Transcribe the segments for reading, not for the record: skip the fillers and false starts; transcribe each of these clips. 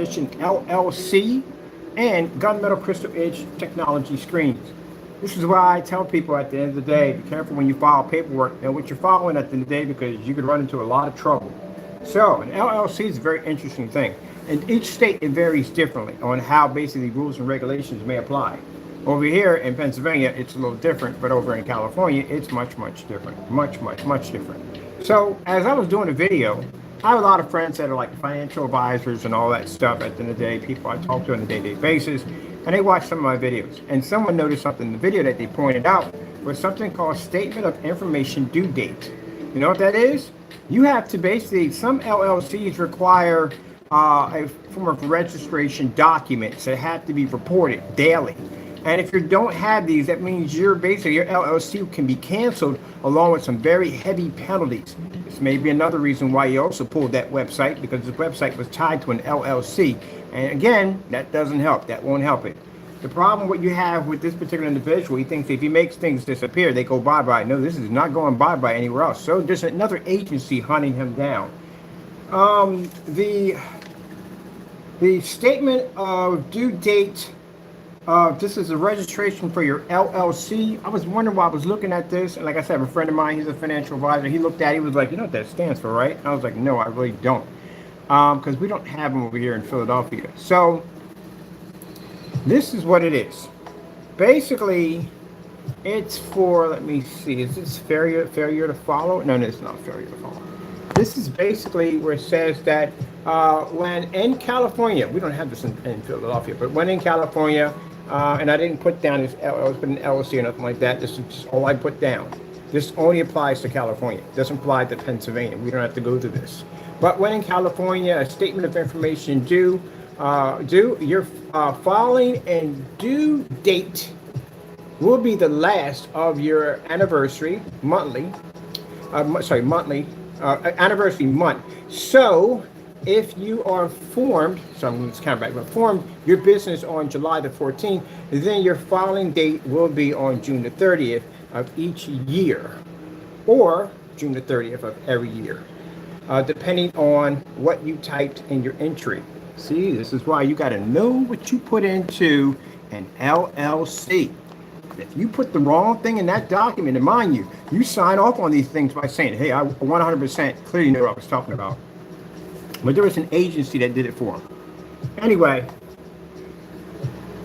edition LLC, and gunmetal crystal edge technology screens. This is why I tell people at the end of the day, be careful when you file paperwork and what you're following at the end of the day, because you could run into a lot of trouble. So an LLC is a very interesting thing. In each state, it varies differently on how basically rules and regulations may apply. Over here in Pennsylvania, it's a little different, but over in California, it's much different. Much different. So as I was doing a video, I have a lot of friends that are like financial advisors and all that stuff at the end of the day, people I talk to on a day-to-day basis, and they watch some of my videos. And someone noticed something in the video that they pointed out was something called Statement of Information Due Date. You know what that is? You have to basically, some LLCs require a form of registration documents that have to be reported daily. And if you don't have these, that means your LLC can be canceled along with some very heavy penalties. This may be another reason why you also pulled that website, because the website was tied to an LLC. And again, that doesn't help. That won't help it. The problem what you have with this particular individual, he thinks if he makes things disappear, they go bye-bye. No, this is not going bye-bye anywhere else. So there's another agency hunting him down. The statement of due date, this is a registration for your LLC. I was wondering why I was looking at this, and like I said, a friend of mine, he's a financial advisor. He looked at it, he was like, you know what that stands for, right? I was like, no, I really don't, because we don't have them over here in Philadelphia. So this is what it is. Basically, it's for, let me see, is this failure to follow? No, it's not failure to follow. This is basically where it says that when in California, we don't have this in Philadelphia, but when in California, and I didn't put down this LLC or nothing like that. This is just all I put down. This only applies to California. It doesn't apply to Pennsylvania. We don't have to go through this. But when in California, a statement of information due, your filing and due date will be the last of your anniversary monthly anniversary month. So if you are formed, so I'm going to count back, but formed your business on July the 14th, then your filing date will be on June the 30th of each year, or June the 30th of every year, depending on what you typed in your entry. See, this is why you got to know what you put into an LLC. If you put the wrong thing in that document, and mind you, you sign off on these things by saying, hey, I 100% clearly know what I was talking about. But there was an agency that did it for them. Anyway,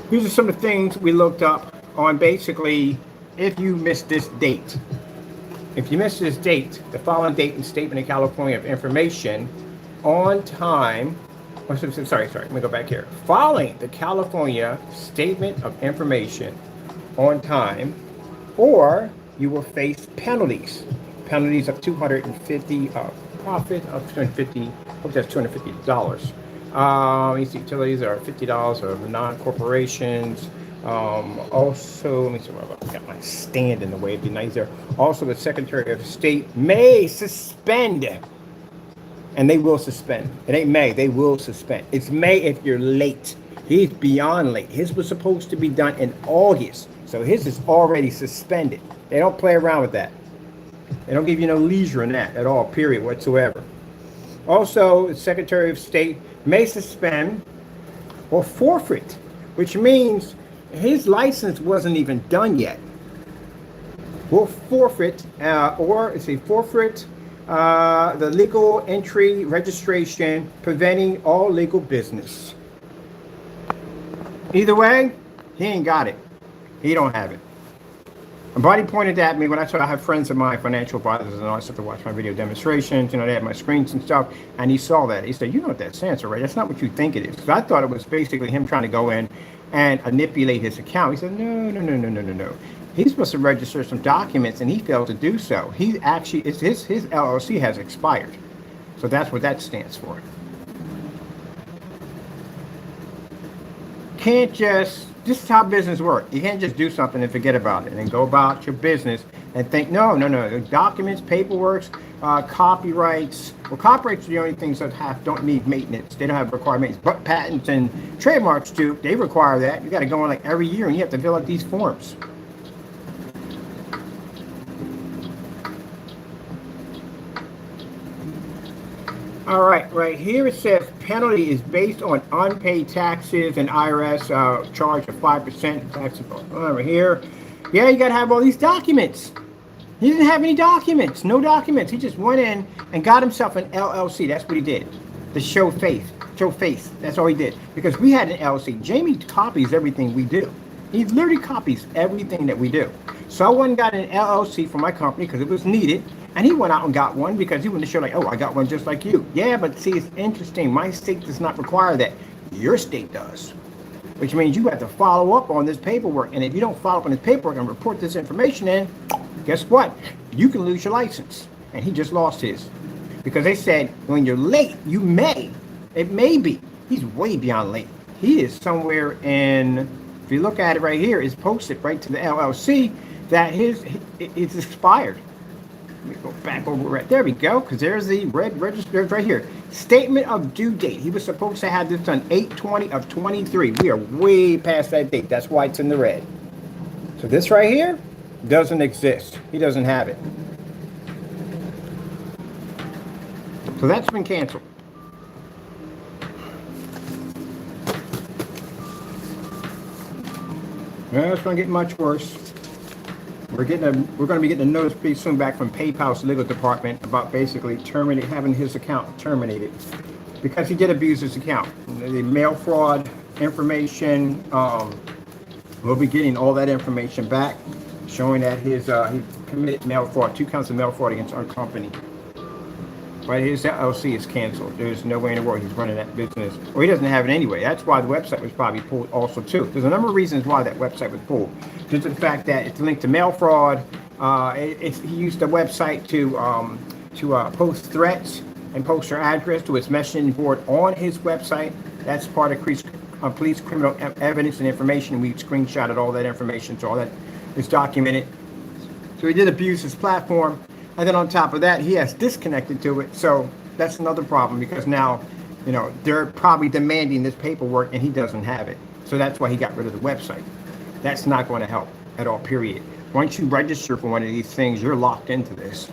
these are some of the things we looked up on basically if you missed this date. If you missed this date, the following date and statement in California of information on time, sorry, let me go back here. Following the California Statement of Information on time, or you will face penalties of $250, profit of $250. Hope that's $250. These utilities are $50 of non-corporations. Also, let me see, I got my stand in the way. It'd be nice there. Also, the Secretary of State may suspend, and they will suspend. It ain't may, they will suspend. It's may if you're late. He's beyond late. His was supposed to be done in August, so his is already suspended. They don't play around with that. They don't give you no leisure in that at all, period, whatsoever. Also, the Secretary of State may suspend or forfeit, which means his license wasn't even done yet. Will forfeit, forfeit the legal entry registration, preventing all legal business. Either way, he ain't got it. He don't have it. And Buddy pointed at me when I have friends of mine, financial advisors, and all that stuff to watch my video demonstrations. You know, they have my screens and stuff, and he saw that. He said, "You know what that stands for, right? That's not what you think it is." Because I thought it was basically him trying to go in and manipulate his account. He said, "No. He's supposed to register some documents, and he failed to do so. He actually, his LLC has expired, so that's what that stands for." Can't just. This is how business works. You can't just do something and forget about it and go about your business and think, no. Documents, paperwork, copyrights. Well, copyrights are the only things that don't need maintenance. They don't have required maintenance. But patents and trademarks do. They require that. You got to go on like every year and you have to fill out these forms. All right, right here it says penalty is based on unpaid taxes and IRS charge of 5% taxable. Over here, yeah, you got to have all these documents. He didn't have any documents, no documents. He just went in and got himself an LLC. That's what he did. To show face, show face. That's all he did. Because we had an LLC. Jamie copies everything we do. He literally copies everything that we do. So I went and got an LLC for my company because it was needed. And he went out and got one because he wanted to show like, oh, I got one just like you. Yeah, but see, it's interesting. My state does not require that. Your state does. Which means you have to follow up on this paperwork. And if you don't follow up on this paperwork and report this information in, guess what? You can lose your license. And he just lost his. Because they said, when you're late, you may. It may be. He's way beyond late. He is somewhere in, if you look at it right here, it's posted right to the LLC that it's expired. Let me go back over right there. We go, because there's the red register right here. Statement of due date. He was supposed to have this done 8/20 of 23. We are way past that date. That's why it's in the red. So this right here doesn't exist. He doesn't have it. So that's been canceled. Well, it's going to get much worse. We're going to be getting a notice pretty soon back from PayPal's legal department about basically having his account terminated because he did abuse his account. The mail fraud information, we'll be getting all that information back, showing that he committed mail fraud, 2 counts of mail fraud against our company. But his LLC is canceled. There's no way in the world he's running that business. Or he doesn't have it anyway. That's why the website was probably pulled also too. There's a number of reasons why that website was pulled. Due to the fact that it's linked to mail fraud. He used the website to post threats and post their address to his messaging board on his website. That's part of police criminal evidence and information. We screenshotted all that information, so all that is documented. So he did abuse his platform. And then on top of that, he has disconnected to it. So that's another problem because now, they're probably demanding this paperwork and he doesn't have it. So that's why he got rid of the website. That's not going to help at all, period. Once you register for one of these things, you're locked into this.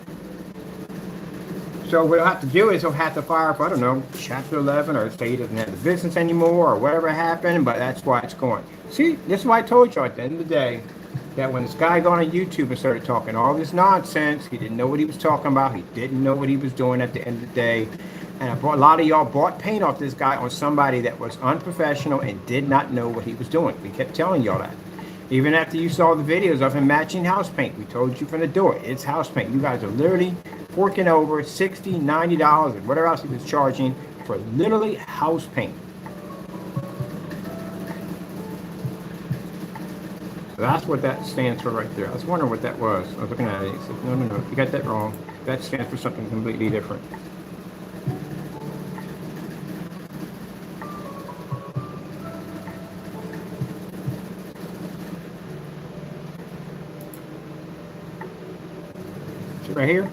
So what he'll have to do is he'll have to fire up, I don't know, Chapter 11 or say he doesn't have the business anymore or whatever happened, but that's why it's going. See, this is why I told you at the end of the day, that when this guy got on YouTube and started talking all this nonsense, he didn't know what he was talking about. He didn't know what he was doing at the end of the day. And a lot of y'all bought paint off this guy on somebody that was unprofessional and did not know what he was doing. We kept telling y'all that. Even after you saw the videos of him matching house paint, we told you from the door, it's house paint. You guys are literally forking over $60, $90 and whatever else he was charging for literally house paint. So that's what that stands for right there. I was wondering what that was. I was looking at it. He said, no, you got that wrong. That stands for something completely different. See right here?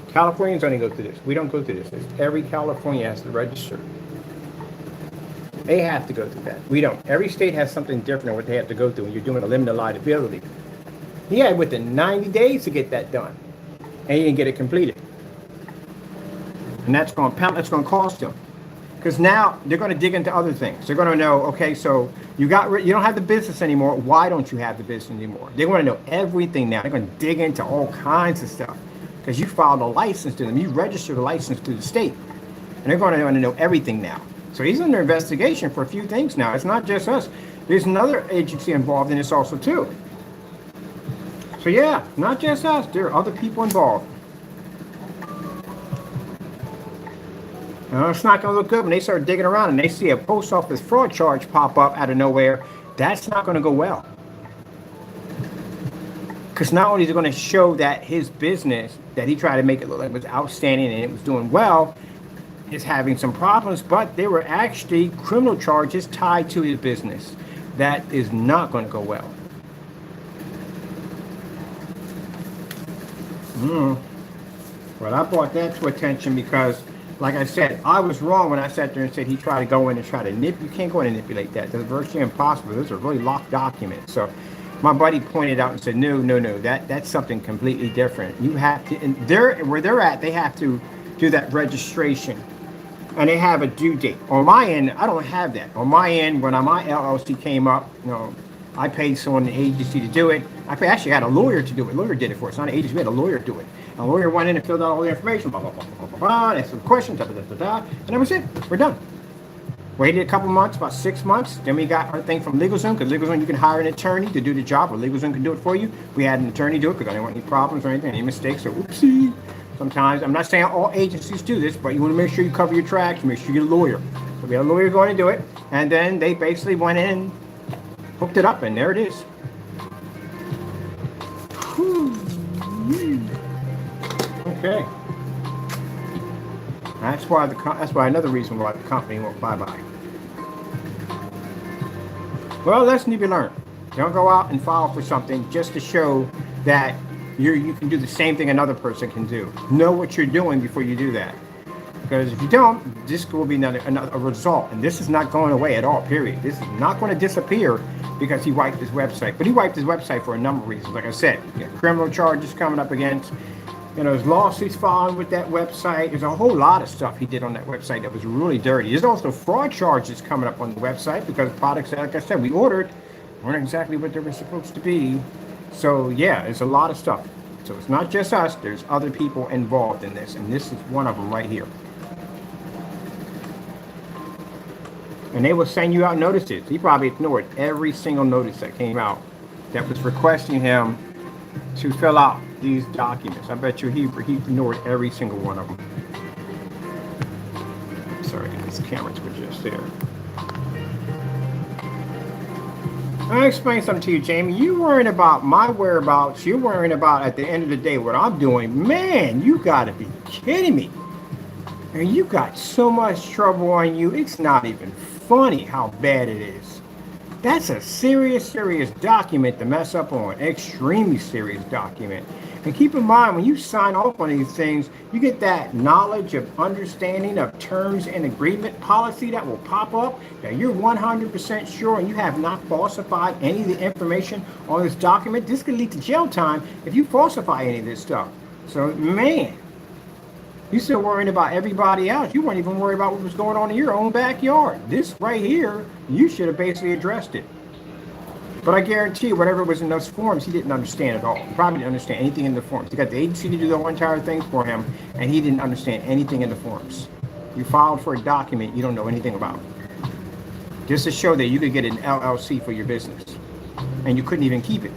Californians only go through this. We don't go through this. Every California has to register. They have to go through that. We don't. Every state has something different in what they have to go through when you're doing a limited liability. He had within 90 days to get that done, and he didn't get it completed. And that's going to cost him, because now they're going to dig into other things. They're going to know, okay, so you don't have the business anymore. Why don't you have the business anymore? They want to know everything now. They're going to dig into all kinds of stuff because you filed a license to them. You registered a license to the state, and they're going to want to know everything now. So he's under investigation for a few things now. It's not just us. There's another agency involved in this also too. So yeah, not just us. There are other people involved. Now, it's not going to look good when they start digging around and they see a post office fraud charge pop up out of nowhere. That's not going to go well. Because not only is it going to show that his business, that he tried to make it look like it was outstanding and it was doing well, is having some problems, but there were actually criminal charges tied to his business. That is not going to go well. Well, I brought that to attention because, like I said, I was wrong when I sat there and said he tried to go in and try to you can't go in and manipulate that. That's virtually impossible. Those are really locked documents. So my buddy pointed out and said, no, that's something completely different. You have to, and where they're at, they have to do that registration. And they have a due date. On my end, I don't have that. On my end, when my LLC came up, I paid someone in the agency to do it. Actually had a lawyer to do it. A lawyer did it for us, not an agency. We had a lawyer do it. And a lawyer went in and filled out all the information, blah, blah, blah, blah, blah, blah, asked some questions, da, da, da, da, and that was it. We're done. Waited a couple months, about 6 months. Then we got our thing from LegalZoom, because LegalZoom, you can hire an attorney to do the job, or LegalZoom can do it for you. We had an attorney do it because I didn't want any problems or anything, any mistakes, or oopsie. Sometimes, I'm not saying all agencies do this, but you want to make sure you cover your tracks, make sure you get a lawyer. So we had a lawyer going to do it, and then they basically went in and hooked it up, and there it is. Okay. That's why another reason why the company won't bye-bye. Well, lesson to be learned. Don't go out and file for something just to show that you can do the same thing another person can do. Know what you're doing before you do that. Because if you don't, this will be another result. And this is not going away at all, period. This is not going to disappear because he wiped his website. But he wiped his website for a number of reasons. Like I said, criminal charges coming up against, there's lawsuits filing with that website. There's a whole lot of stuff he did on that website that was really dirty. There's also fraud charges coming up on the website because products that, like I said, we ordered weren't exactly what they were supposed to be. So yeah, there's a lot of stuff. So it's not just us, there's other people involved in this, and this is one of them right here. And they will send you out notices. He probably ignored every single notice that came out that was requesting him to fill out these documents. I bet you he ignored every single one of them. Sorry, these cameras were just there. I explain something to you, Jamie. You worrying about my whereabouts. You're worrying about, at the end of the day, what I'm doing. Man, you gotta be kidding me. And you got so much trouble on you. It's not even funny how bad it is. That's a serious document to mess up on. Extremely serious document. And keep in mind, when you sign off on these things, you get that knowledge of understanding of terms and agreement policy that will pop up, that you're 100% sure and you have not falsified any of the information on this document. This could lead to jail time if you falsify any of this stuff. So, man, you're still worrying about everybody else. You weren't even worried about what was going on in your own backyard. This right here, you should have basically addressed it. But I guarantee you, whatever was in those forms, he didn't understand at all. He probably didn't understand anything in the forms. He got the agency to do the whole entire thing for him, and he didn't understand anything in the forms. You filed for a document you don't know anything about. Just to show that you could get an LLC for your business, and you couldn't even keep it.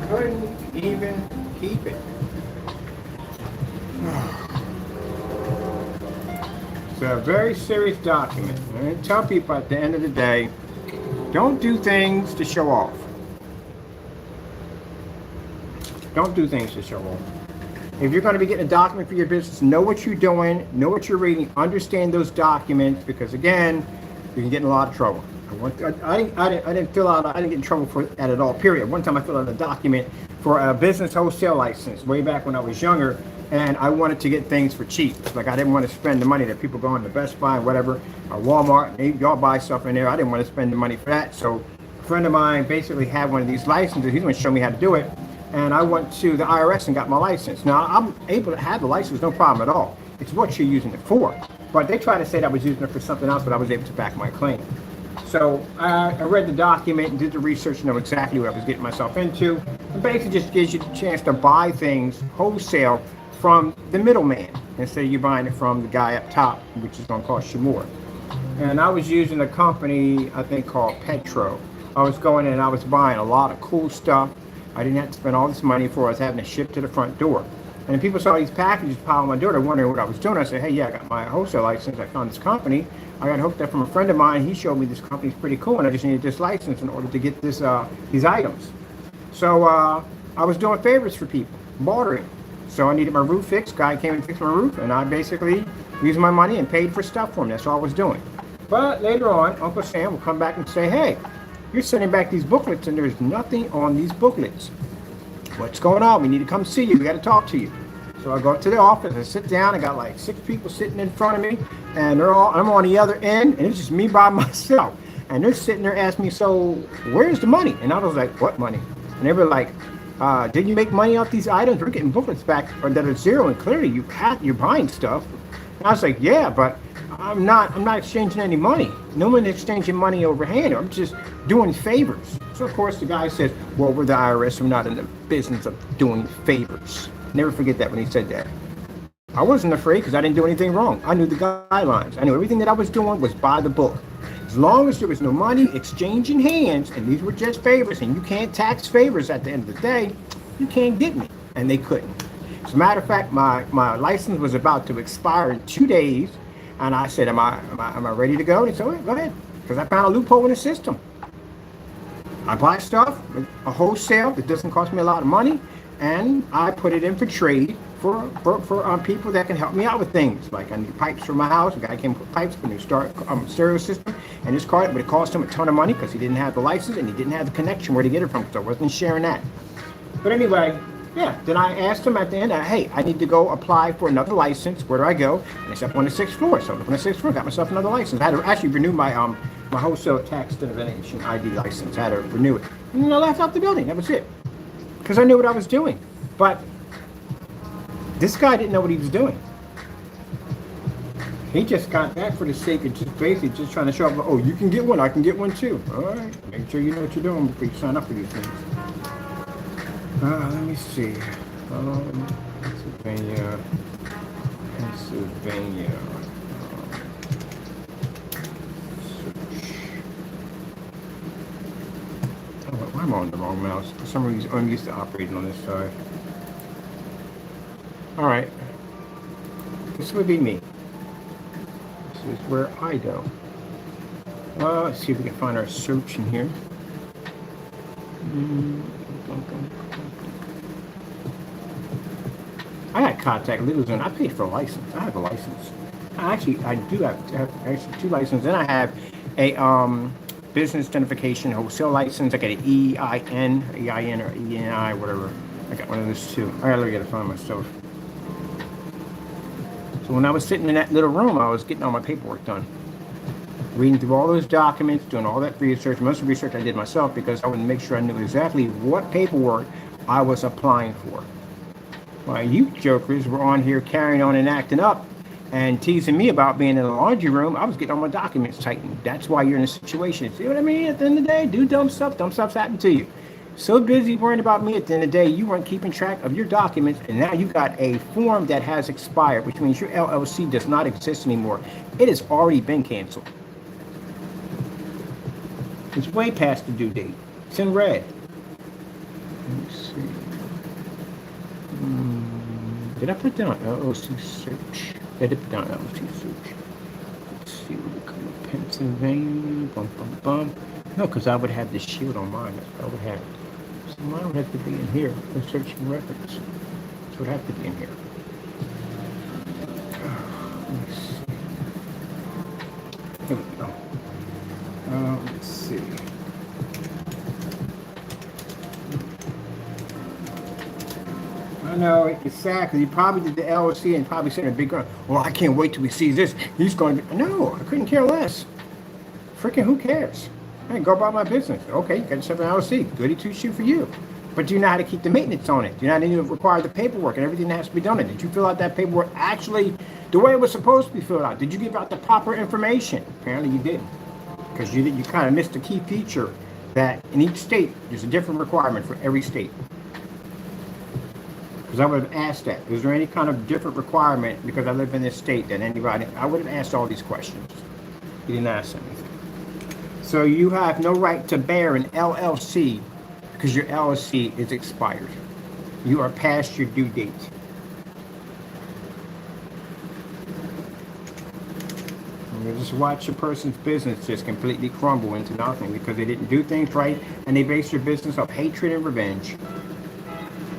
Couldn't even keep it. It's a very serious document. I tell people at the end of the day, don't do things to show off. Don't do things to show off. If you're going to be getting a document for your business, know what you're doing, know what you're reading, understand those documents, because again, you can get in a lot of trouble. I didn't get in trouble for that at all, period. One time I filled out a document for a business wholesale license way back when I was younger, and I wanted to get things for cheap. Like, I didn't want to spend the money that people go into Best Buy and whatever, or Walmart, y'all buy stuff in there. I didn't want to spend the money for that. So a friend of mine basically had one of these licenses. He's going to show me how to do it. And I went to the IRS and got my license. Now, I'm able to have the license, no problem at all. It's what you're using it for. But they tried to say that I was using it for something else, but I was able to back my claim. So I read the document and did the research to know exactly what I was getting myself into. It basically just gives you the chance to buy things wholesale from the middleman instead of you buying it from the guy up top, which is going to cost you more. And I was using a company, I think, called Petro. I was going in and I was buying a lot of cool stuff. I didn't have to spend all this money for it. I was having to ship to the front door. And then people saw these packages pile on my door. They're wondering what I was doing. I said, hey, yeah, I got my wholesale license. I found this company. I got hooked up from a friend of mine. He showed me this company's pretty cool, and I just needed this license in order to get this these items. So I was doing favors for people, bartering. So I needed my roof fixed. Guy came and fixed my roof, and I basically used my money and paid for stuff for him. That's all I was doing. But later on, Uncle Sam will come back and say, hey, you're sending back these booklets, and there's nothing on these booklets. what's going on? We need to come see you. We got to talk to you. So I go up to the office, I sit down, I got like 6 people sitting in front of me, and I'm on the other end, and it's just me by myself. And they're sitting there asking me, so where's the money? And I was like, what money? And they were like, didn't you make money off these items? We're getting booklets back that are zero, and clearly you're buying stuff. And I was like, yeah, but I'm not exchanging any money. No one's exchanging money overhand. I'm just doing favors. So of course the guy says, well, we're the IRS, we're not in the business of doing favors. Never forget that when he said that. I wasn't afraid because I didn't do anything wrong. I knew the guidelines. I knew everything that I was doing was by the book. As long as there was no money exchanging hands, and these were just favors, and you can't tax favors at the end of the day, you can't get me. And they couldn't. As a matter of fact, my license was about to expire in 2 days, and I said, am I ready to go? And they said, go ahead, because I found a loophole in the system. I buy stuff, a wholesale that doesn't cost me a lot of money, and I put it in for trade for people that can help me out with things. Like I need pipes for my house. A guy came with pipes for a new stereo system, and his car, but it cost him a ton of money because he didn't have the license and he didn't have the connection where to get it from, so I wasn't sharing that. But anyway, yeah, then I asked him at the end, hey, I need to go apply for another license. Where do I go? And they said, up on the 6th floor. So up on the 6th floor, got myself another license. I had to actually renew my wholesale tax divination ID license. I had to renew it. And then I left out the building. That was it. Because I knew what I was doing. But this guy didn't know what he was doing. He just got that for the sake of just basically just trying to show up. Oh, you can get one. I can get one too. All right. Make sure you know what you're doing before you sign up for these things. Let me see. Pennsylvania. Oh, I'm on the wrong mouse. For some reason, I'm used to operating on this side. All right. This would be me. This is where I go. Let's see if we can find our search in here. I got contact LegalZone. I paid for a license. I have a license. I do have 2 licenses. And I have a business identification wholesale license. I got an EIN or ENI, whatever. I got one of those too. I really got to find my stuff. So when I was sitting in that little room, I was getting all my paperwork done. Reading through all those documents, doing all that research. Most of the research I did myself because I wanted to make sure I knew exactly what paperwork I was applying for. While you jokers were on here carrying on and acting up and teasing me about being in the laundry room, I was getting all my documents tightened. That's why you're in a situation. See what I mean? At the end of the day, do dumb stuff. Dumb stuff's happened to you. So busy worrying about me at the end of the day, you weren't keeping track of your documents, and now you got a form that has expired, which means your LLC does not exist anymore. It has already been canceled. It's way past the due date. It's in red. Let's see. Did I put down LLC search? I did put down LLC search. Let's see what we come up. Pennsylvania. Bum, bum, bum. No, because I would have the shield on mine. That's what I would have. So mine would have to be in here. The searching reference. So it would have to be in here. Let's see. Here we go. Let's see. I know it's sad because he probably did the LLC and probably sent a big gun. Well, I can't wait till we see this. He's going to. No, I couldn't care less. Freaking who cares? Hey, go about my business. Okay, you got yourself an LLC. Goody two shoe for you. But do you know how to keep the maintenance on it? Do you know how to require the paperwork and everything that has to be done? Did you fill out that paperwork actually the way it was supposed to be filled out? Did you give out the proper information? Apparently you didn't. Because you kind of missed a key feature that in each state, there's a different requirement for every state. Because I would have asked that. Is there any kind of different requirement because I live in this state than anybody? I would have asked all these questions. You didn't ask anything. So you have no right to bear an LLC because your LLC is expired. You are past your due date. And you just watch a person's business just completely crumble into nothing because they didn't do things right and they base their business off hatred and revenge.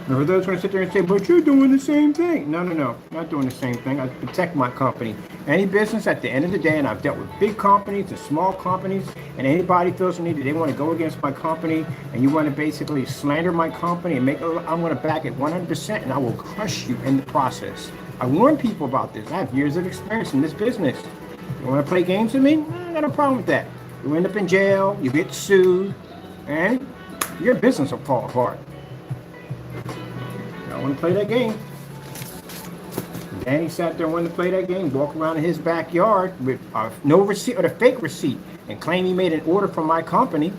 And for those who are going to sit there and say, but you're doing the same thing. No, no, no, not doing the same thing. I protect my company. Any business at the end of the day, and I've dealt with big companies and small companies, and anybody feels the need that they want to go against my company, and you want to basically slander my company and make it, I'm going to back it 100%, and I will crush you in the process. I warn people about this. I have years of experience in this business. You want to play games with me? I got no problem with that. You end up in jail, you get sued, and your business will fall apart. I want to play that game. Danny sat there and wanted to play that game, walk around in his backyard with no receipt or a fake receipt and claim he made an order from my company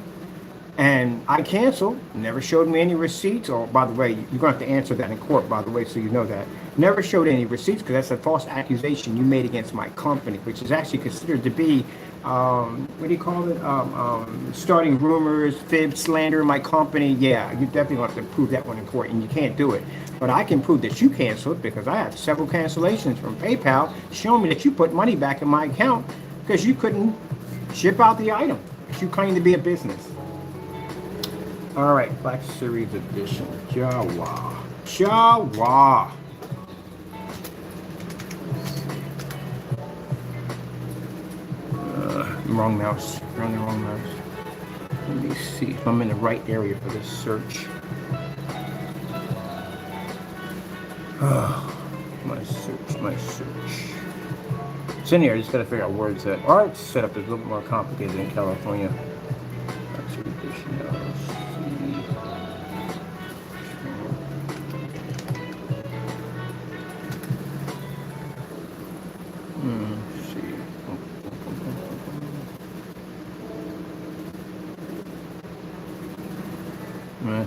and I canceled. Never showed me any receipts. Or, by the way, you're going to have to answer that in court, by the way, so you know that. Never showed any receipts because that's a false accusation you made against my company, which is actually considered to be, what do you call it? Starting rumors, fib, slander my company. Yeah, you definitely want to prove that one in court, and you can't do it. But I can prove that you canceled because I have several cancellations from PayPal showing me that you put money back in my account because you couldn't ship out the item that you claim to be a business. All right, Black Series Edition, Jawa. Jawa. Wrong mouse. You're on the wrong mouse. Let me see if I'm in the right area for this search. My search. It's in here. I just got to figure out where it's at. Our setup is a little more complicated in California. That's what edition LLC. Let's see.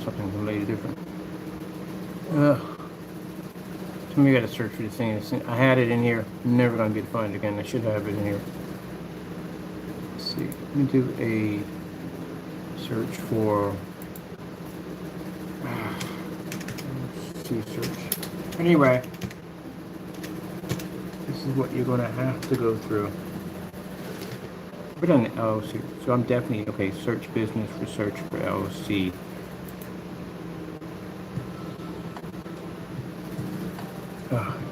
Something completely different. So maybe I got to search for this thing. I had it in here. I'm never going to be able to find it again. I should have it in here. Let's see. Let me do a search for. Let's see, search. Anyway, this is what you're going to have to go through. Put on the LLC. So I'm definitely okay. Search business for search for LLC.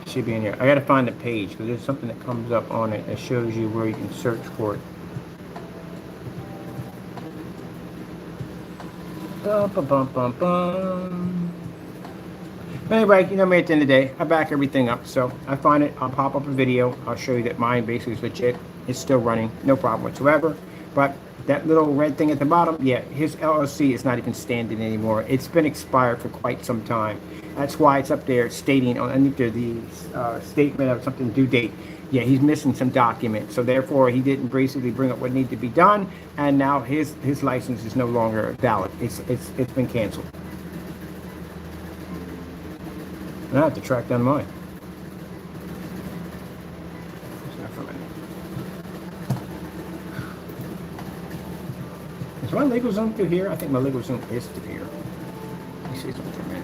It should be in here. I gotta find the page because there's something that comes up on it that shows you where you can search for it. Anyway, you know me at the end of the day, I back everything up. So I find it, I'll pop up a video. I'll show you that mine basically is legit. It's still running, no problem whatsoever. But that little red thing at the bottom, yeah, his LLC is not even standing anymore. It's been expired for quite some time. That's why it's up there stating underneath the statement of something due date. Yeah, he's missing some documents. So therefore, he didn't basically bring up what needed to be done. And now his license is no longer valid. It's been canceled. And I have to track down mine. Is my legal zone through here? I think my legal zone is through here. Let me see something for a minute.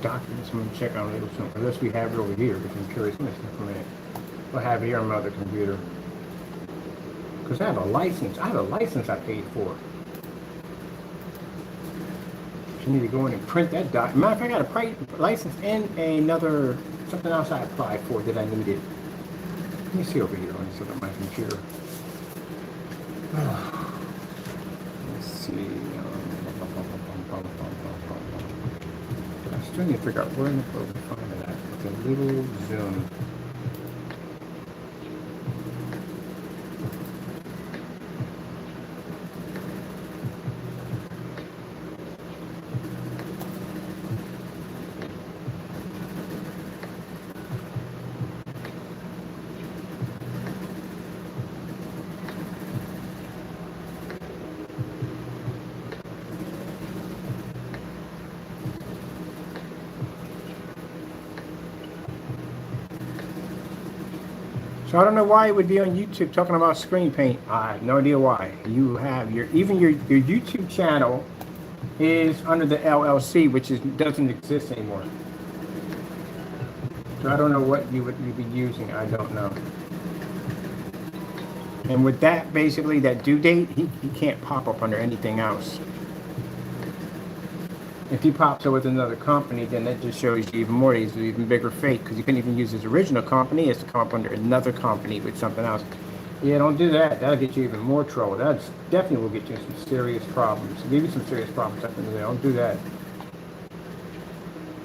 Documents, I'm going to check on it soon, unless we have it over here, which I'm curious. For a minute. We'll have it here on my other computer. Because I have a license. I have a license I paid for. So I need to go in and print that document. Matter of fact, I got a license and another, something else I applied for that I needed. Let me see over here on this other my computer. Let's see. I need to figure out where in the world to find it at. It's a little zoom. So I don't know why it would be on YouTube talking about screen paint. I have no idea why. You have your YouTube channel is under the LLC, which doesn't exist anymore. So I don't know what you would be using. I don't know. And with that, basically, that due date, he can't pop up under anything else. If he pops up with another company, then that just shows you even more. He's an even bigger fake because you couldn't even use his original company. He has to come up under another company with something else. Yeah, don't do that. That'll get you even more trouble. That's definitely will get you in some serious problems. Give you some serious problems up in there. Don't do that.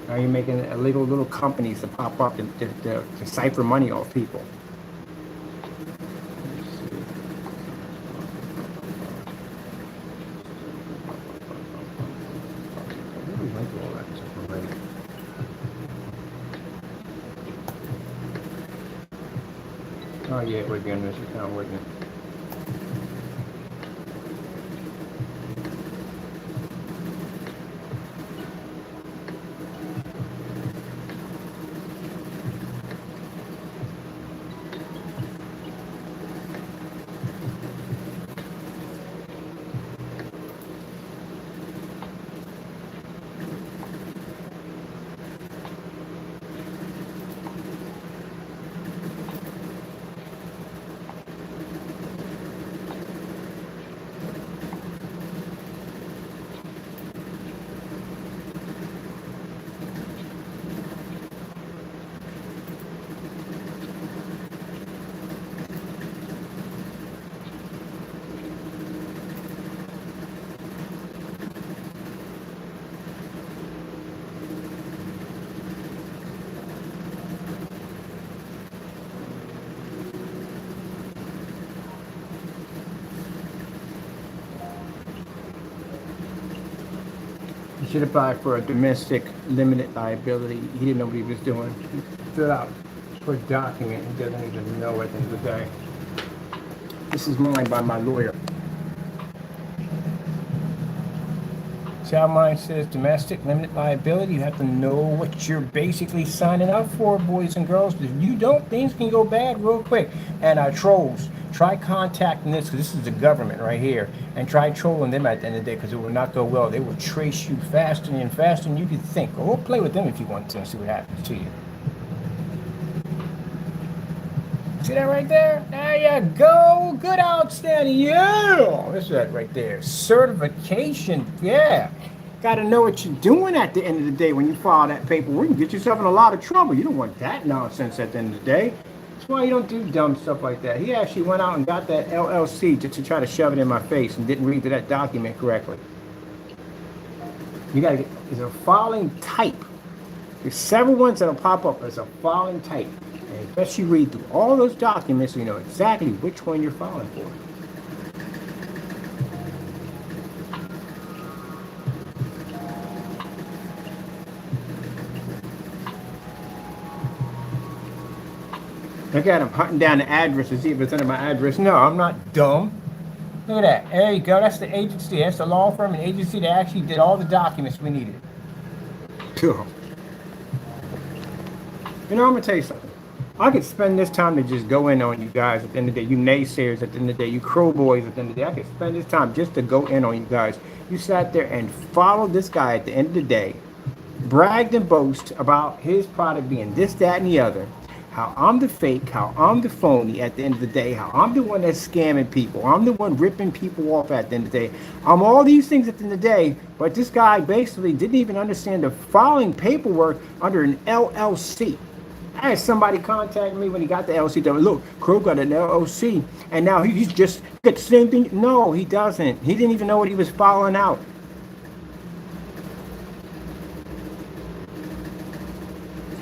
Now you're making illegal little companies to pop up to cipher money off people. Oh yeah, it would be on this account, wouldn't it? He should apply for a domestic limited liability. He didn't know what he was doing. He filled out for a document. He doesn't even know at the end of the day. This is mine by my lawyer. See how mine says domestic limited liability? You have to know what you're basically signing up for, boys and girls. If you don't, things can go bad real quick. And trolls, try contacting this, because this is the government right here, and try trolling them at the end of the day, because it will not go well. They will trace you faster and faster than you can think. Go play with them if you want to and see what happens to you. See that right there? There you go. Good, outstanding. Yeah. What's that right there? Certification. Yeah. Got to know what you're doing at the end of the day when you file that paperwork. You get yourself in a lot of trouble. You don't want that nonsense at the end of the day. That's why you don't do dumb stuff like that. He actually went out and got that LLC just to try to shove it in my face and didn't read that document correctly. You got to get, there's a filing type. There's several ones that'll pop up as a filing type. And best you read through all those documents so you know exactly which one you're filing for. Look at him hunting down the address to see if it's under my address. No, I'm not dumb. Look at that. There you go. That's the agency. That's the law firm and agency that actually did all the documents we needed. Cool. You know, I'm going to tell you something. I could spend this time to just go in on you guys at the end of the day. You naysayers at the end of the day. You crow boys at the end of the day. I could spend this time just to go in on you guys. You sat there and followed this guy at the end of the day. Bragged and boast about his product being this, that, and the other. How I'm the fake, how I'm the phony at the end of the day, how I'm the one that's scamming people, I'm the one ripping people off at the end of the day. I'm all these things at the end of the day, but this guy basically didn't even understand the filing paperwork under an LLC. I had somebody contact me when he got the LLC. Look, Crow got an LLC, and now he's just got the same thing. No, he doesn't. He didn't even know what he was filing out.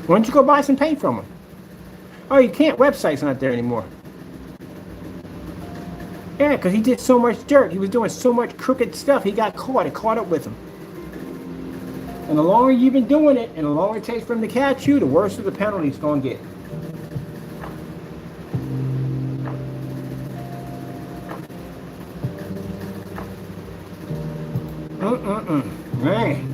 Why don't you go buy some paint from him? Oh, you can't. Website's not there anymore. Yeah, because he did so much dirt. He was doing so much crooked stuff. He got caught. It caught up with him. And the longer you've been doing it, and the longer it takes for him to catch you, the worse of the penalty it's going to get. Man.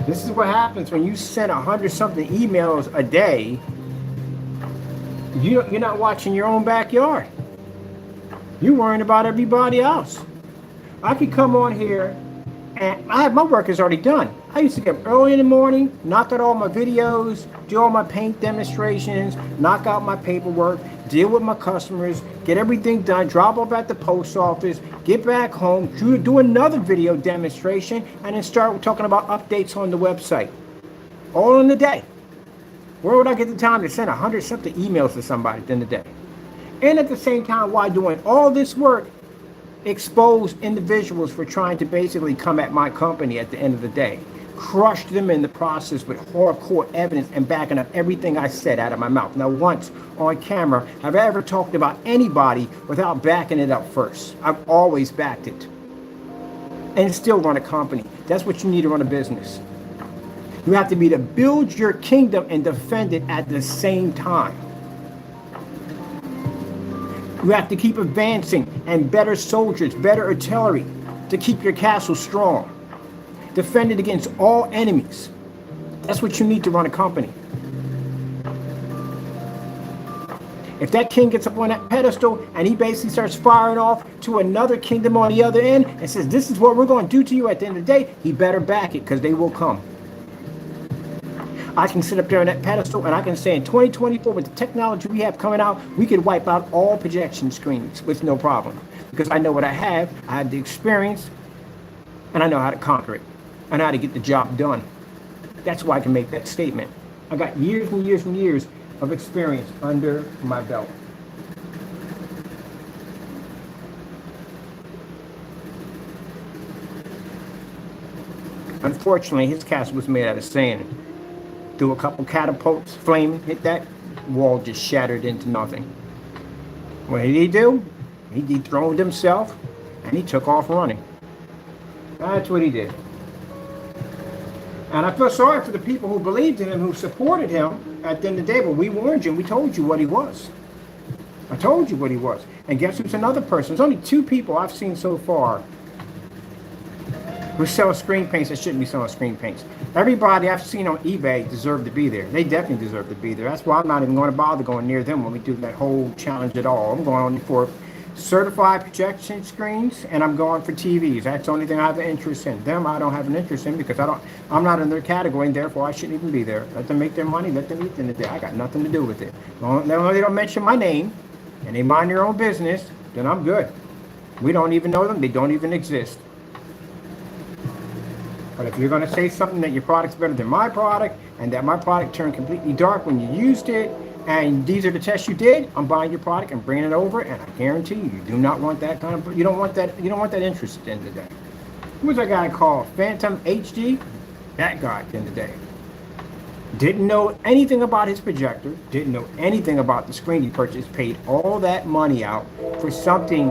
This is what happens when you send 100-something emails a day. You're not watching your own backyard. You're worrying about everybody else. I could come on here and I have my work is already done. I used to get up early in the morning, knock out all my videos, do all my paint demonstrations, knock out my paperwork, deal with my customers, get everything done, drop off at the post office, get back home, do another video demonstration, and then start talking about updates on the website. All in the day. Where would I get the time to send 100-something emails to somebody in the day? And at the same time, while doing all this work, expose individuals for trying to basically come at my company at the end of the day. Crush them in the process with hardcore evidence and backing up everything I said out of my mouth. Now, once on camera, have I ever talked about anybody without backing it up first? I've always backed it. And still run a company. That's what you need to run a business. You have to be to build your kingdom and defend it at the same time. You have to keep advancing and better soldiers, better artillery to keep your castle strong. Defend it against all enemies. That's what you need to run a company. If that king gets up on that pedestal and he basically starts firing off to another kingdom on the other end and says, this is what we're going to do to you at the end of the day, he better back it because they will come. I can sit up there on that pedestal and I can say in 2024, with the technology we have coming out, we could wipe out all projection screens with no problem. Because I know what I have the experience, and I know how to conquer it. I know how to get the job done. That's why I can make that statement. I got years and years and years of experience under my belt. Unfortunately, his castle was made out of sand. Threw a couple catapults, flaming, hit that wall, just shattered into nothing. What did he do? He dethroned himself and he took off running. That's what he did. And I feel sorry for the people who believed in him, who supported him at the end of the day. But we warned you, we told you what he was. I told you what he was. And guess who's another person? There's only 2 people I've seen so far who sell screen paints that shouldn't be selling screen paints. Everybody I've seen on eBay deserve to be there. They definitely deserve to be there. That's why I'm not even going to bother going near them when we do that whole challenge at all. I'm going only for certified projection screens, and I'm going for TVs. That's the only thing I have an interest in. Them I don't have an interest in because I'm not in their category, and therefore I shouldn't even be there. Let them make their money, let them eat in the day. I got nothing to do with it. They don't mention my name and they mind their own business, then I'm good. We don't even know them, they don't even exist. But if you're going to say something that your product's better than my product and that my product turned completely dark when you used it, and these are the tests you did, I'm buying your product and bringing it over, and I guarantee you do not want that kind of, you don't want that interest at the end of the day. Who was that guy called? Phantom HD? That guy at the end of the day. Didn't know anything about his projector, didn't know anything about the screen he purchased, paid all that money out for something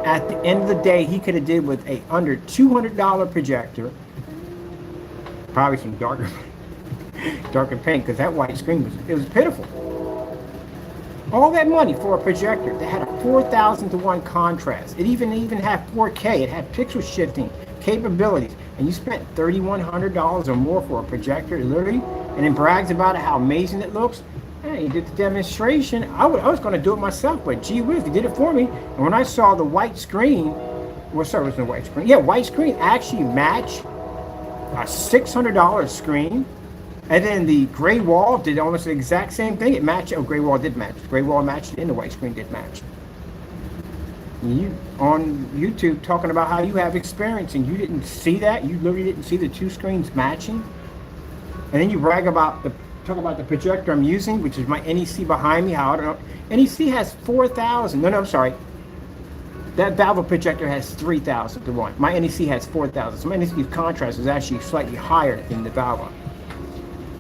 at the end of the day he could have did with a under $200 projector. Probably some darker paint, because that white screen was pitiful. All that money for a projector that had a 4,000-to-1 contrast. It even had 4K. It had pixel shifting capabilities, and you spent $3,100 or more for a projector, literally, and then brags about it, how amazing it looks. Hey, he did the demonstration. I was going to do it myself, but gee whiz, he did it for me. And when I saw the white screen, well, sorry, it wasn't a white screen. Yeah, white screen actually matched a $600 screen, and then the gray wall did almost the exact same thing. It matched. Oh, gray wall did match. Gray wall matched, and the white screen did match. You on YouTube talking about how you have experience, and you didn't see that. You literally didn't see the 2 screens matching, and then you brag about talk about the projector I'm using, which is my NEC behind me. How I don't know. NEC has 4,000. No, I'm sorry. That Valve projector has 3,000 to 1. My NEC has 4,000. So my NEC's contrast is actually slightly higher than the Valve.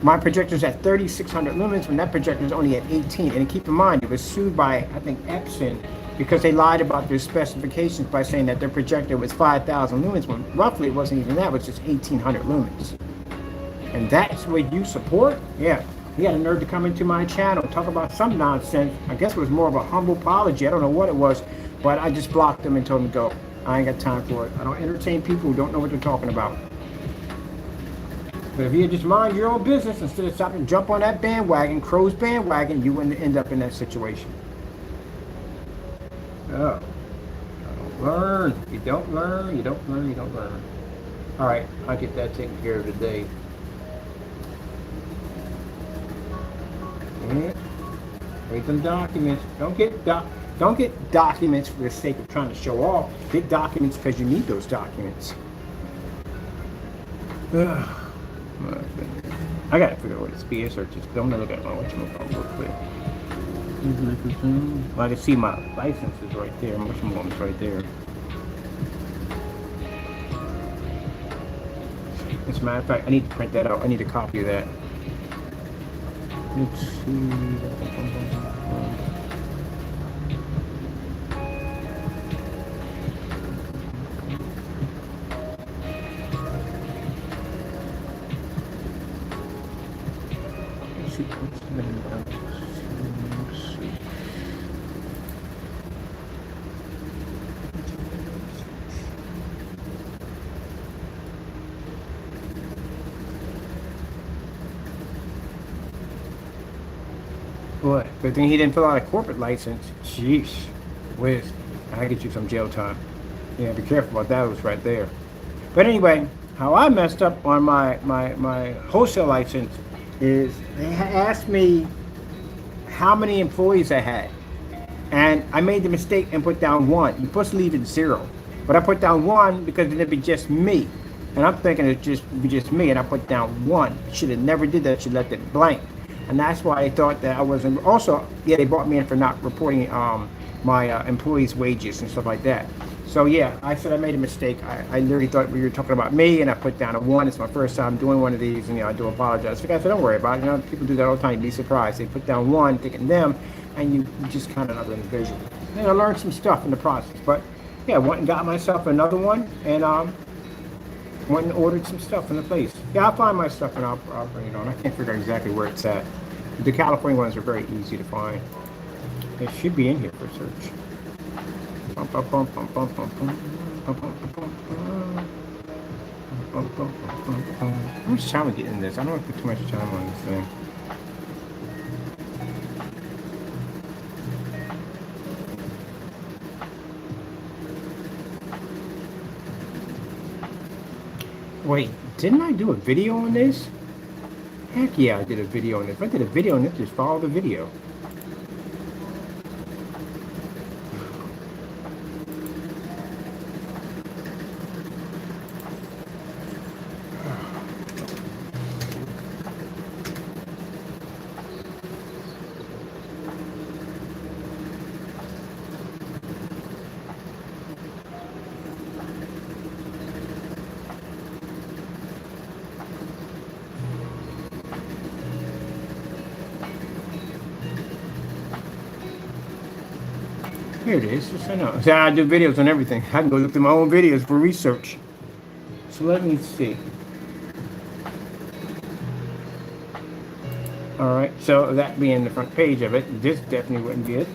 My projector's at 3,600 lumens when that projector is only at 18. And keep in mind, it was sued by, I think, Epson, because they lied about their specifications by saying that their projector was 5,000 lumens, when roughly it wasn't even that, it was just 1,800 lumens. And that's what you support? Yeah. He had a nerve to come into my channel, talk about some nonsense. I guess it was more of a humble apology. I don't know what it was. But I just blocked them and told them to go. I ain't got time for it. I don't entertain people who don't know what they're talking about. But if you just mind your own business instead of stopping to jump on that bandwagon, crow's bandwagon, you wouldn't end up in that situation. Oh. Don't learn. You don't learn. You don't learn. You don't learn. All right, I'll get that taken care of today. Yeah. Read them documents. Don't get documents for the sake of trying to show off. Get documents because you need those documents. Ugh. I gotta figure out what this BS search is. I'm gonna look at my whatchamacallit real quick. Well, I can see my license is right there. My whatchamacallit is right there. As a matter of fact, I need to print that out. I need a copy of that. Let's see. Boy, good thing he didn't fill out a corporate license. Jeez, whiz, I get you some jail time. Yeah, be careful about that. It was right there. But anyway, how I messed up on my wholesale license is they asked me how many employees I had, and I made the mistake and put down 1. You're supposed to leave it 0, but I put down 1 because it'd be just me, and I'm thinking it'd just be just me, and I put down 1. Should have never did that. Should left it blank. And that's why I thought that I wasn't. Also, yeah, they brought me in for not reporting my employees' wages and stuff like that. So yeah, I said I made a mistake. I literally thought we were talking about me, and I put down a 1. It's my first time doing one of these, and I do apologize. So I said, don't worry about it. People do that all the time. You'd be surprised. They put down 1, thinking them, and you just kind of another individual. And I learned some stuff in the process. But yeah, I went and got myself another one, and went and ordered some stuff in the place. Yeah, I'll find my stuff and I'll bring it on. I can't figure out exactly where it's at. The California ones are very easy to find. It should be in here for search. How much time we get in this? I don't want to put too much time on this thing. Wait, didn't I do a video on this? Heck yeah, I did a video on this. If I did a video on this, just follow the video. Here it is. Just I know. See, I do videos on everything. I can go look through my own videos for research. So let me see. All right. So that being the front page of it, this definitely wouldn't be it.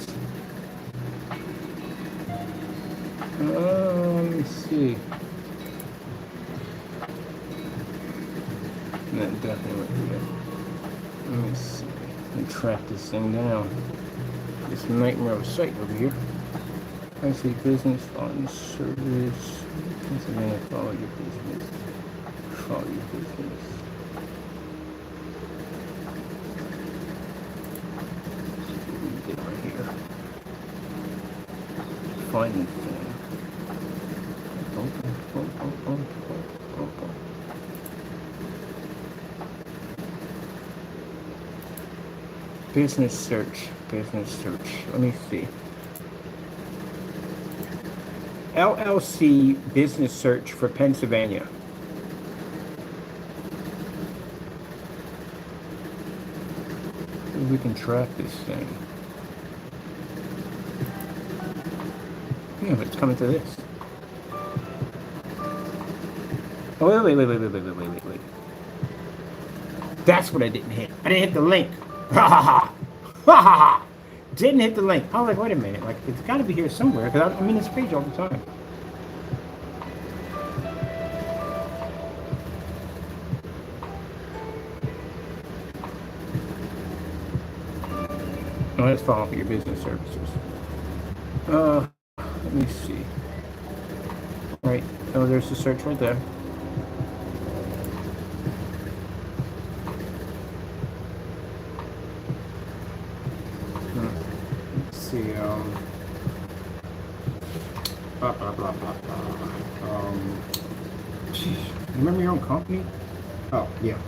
Let me see. That definitely wouldn't be it. Let me see. Let me track this thing down. This nightmare of a site over here. I see business on service. Pennsylvania, follow your business. Follow your business. Get right here. Find the thing. Business search. Business search. Let me see. LLC business search for Pennsylvania. Maybe we can track this thing. Yeah, but it's coming to this. Oh, wait. That's what I didn't hit. I didn't hit the link. Ha ha ha. Ha ha ha. Didn't hit the link. I was like, wait a minute. Like, it's got to be here somewhere because I'm in this page all the time. Oh, that's fine for your business services. Let me see. Right. Oh, there's the search right there. Let's see. Blah blah blah blah blah. Geez, you remember your own company? Oh yeah.